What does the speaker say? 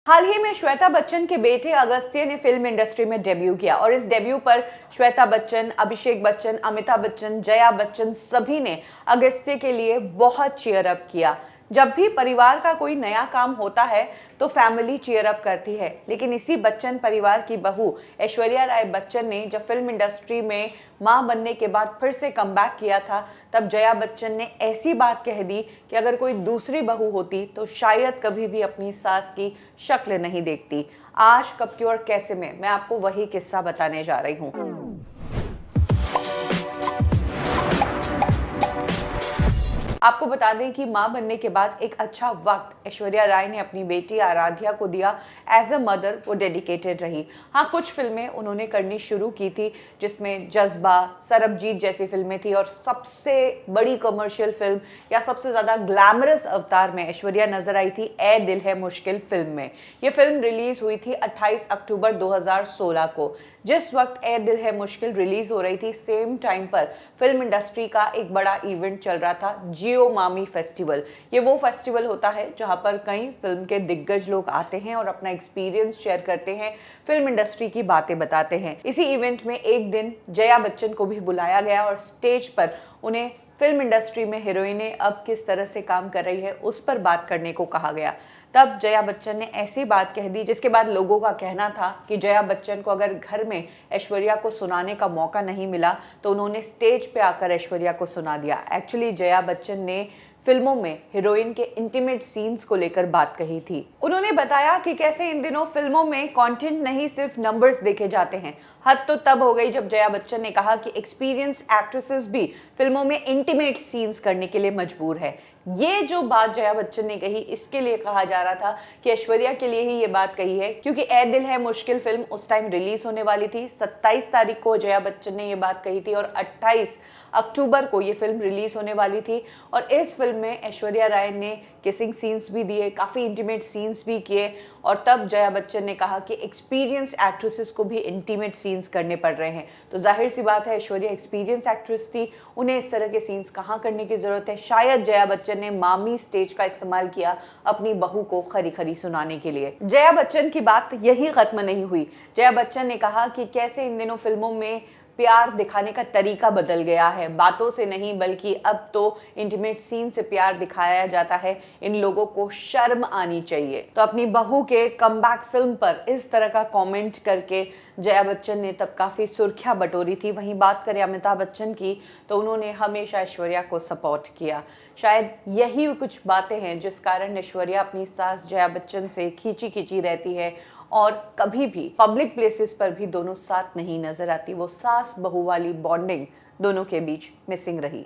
हाल ही में श्वेता बच्चन के बेटे अगस्त्य ने फिल्म इंडस्ट्री में डेब्यू किया और इस डेब्यू पर श्वेता बच्चन, अभिषेक बच्चन, अमिताभ बच्चन, जया बच्चन सभी ने अगस्त्य के लिए बहुत चीयर अप किया। जब भी परिवार का कोई नया काम होता है तो फैमिली चीयर अप करती है, लेकिन इसी बच्चन परिवार की बहू ऐश्वर्या राय बच्चन ने जब फिल्म इंडस्ट्री में मां बनने के बाद फिर से कमबैक किया था, तब जया बच्चन ने ऐसी बात कह दी कि अगर कोई दूसरी बहू होती तो शायद कभी भी अपनी सास की शक्ल नहीं देखती। आज कब क्यों और कैसे में मैं आपको वही किस्सा बताने जा रही हूँ। आपको बता दें कि मां बनने के बाद एक अच्छा वक्त ऐश्वर्या राय ने अपनी बेटी आराध्या को दिया। एज अ मदर वो डेडिकेटेड रही। हाँ, कुछ फिल्में उन्होंने करनी शुरू की थी, जिसमें जज्बा, सरबजीत जैसी फिल्में थी, और सबसे बड़ी कमर्शियल फिल्म या सबसे ज्यादा ग्लैमरस अवतार में ऐश्वर्या नजर आई थी ए दिल है मुश्किल फिल्म में। ये फिल्म रिलीज हुई थी 28 अक्टूबर 2016 को। जिस वक्त ए दिल है मुश्किल रिलीज हो रही थी, सेम टाइम पर फिल्म इंडस्ट्री का एक बड़ा इवेंट चल रहा था, जियो मामी फेस्टिवल। ये वो फेस्टिवल होता है जहां पर कई फिल्म के दिग्गज लोग आते हैं और अपना एक्सपीरियंस शेयर करते हैं, फिल्म इंडस्ट्री की बातें बताते हैं। इसी इवेंट में एक दिन जया बच्चन को भी बुलाया गया और स्टेज पर उन्हें फिल्म इंडस्ट्री में हीरोइनें अब किस तरह से काम कर रही है उस पर बात करने को कहा गया। तब जया बच्चन ने ऐसी बात कह दी जिसके बाद लोगों का कहना था कि जया बच्चन को अगर घर में ऐश्वर्या को सुनाने का मौका नहीं मिला तो उन्होंने स्टेज पे आकर ऐश्वर्या को सुना दिया। एक्चुअली जया बच्चन ने फिल्मों में हीरोइन के इंटीमेट सीन्स को लेकर बात कही थी। उन्होंने बताया कि कैसे इन दिनों फिल्मों में कंटेंट नहीं सिर्फ नंबर्स देखे जाते हैं। हद तो तब हो गई जब जया बच्चन ने कहा कि एक्सपीरियंस एक्ट्रेसेस भी फिल्मों में इंटीमेट सीन्स करने के लिए मजबूर है। ये जो बात जया बच्चन ने कही, इसके लिए कहा जा रहा था कि ऐश्वर्या के लिए ही ये बात कही है, क्योंकि ए दिल है मुश्किल फिल्म उस टाइम रिलीज होने वाली थी। 27 तारीख को जया बच्चन ने ये बात कही थी और 28 अक्टूबर को ये फिल्म रिलीज होने वाली थी। और इस फिल्म में ऐश्वर्या राय ने किसिंग सीन्स भी दिए, काफी इंटीमेट सीन्स भी किए, और तब जया बच्चन ने कहा कि एक्सपीरियंस एक्ट्रेसेस को भी इंटीमेट सीन्स करने पड़ रहे हैं। तो जाहिर सी बात है, ऐश्वर्या एक्सपीरियंस एक्ट्रेस थी, उन्हें इस तरह के सीन्स कहाँ करने की जरूरत है। शायद जया बच्चन ने मामी स्टेज का इस्तेमाल किया अपनी बहू को खरी खरी सुनाने के लिए। जया बच्चन की बात यही खत्म नहीं हुई। जया बच्चन ने कहा कि कैसे इन दिनों फिल्मों में प्यार दिखाने का तरीका बदल गया है, बातों से नहीं बल्कि अब तो इंटीमेट सीन से प्यार दिखाया जाता है। इन लोगों को शर्म आनी चाहिए। तो अपनी बहू के कमबैक फिल्म पर इस तरह का कमेंट करके जया बच्चन ने तब काफी सुर्खियां बटोरी थी। वहीं बात करें अमिताभ बच्चन की, तो उन्होंने हमेशा ऐश्वर्या को सपोर्ट किया। शायद यही कुछ बातें हैं जिस कारण ऐश्वर्या अपनी सास जया बच्चन से खींची खींची रहती है और कभी भी पब्लिक प्लेसेस पर भी दोनों साथ नहीं नजर आती। वो सास बहू वाली बॉन्डिंग दोनों के बीच मिसिंग रही।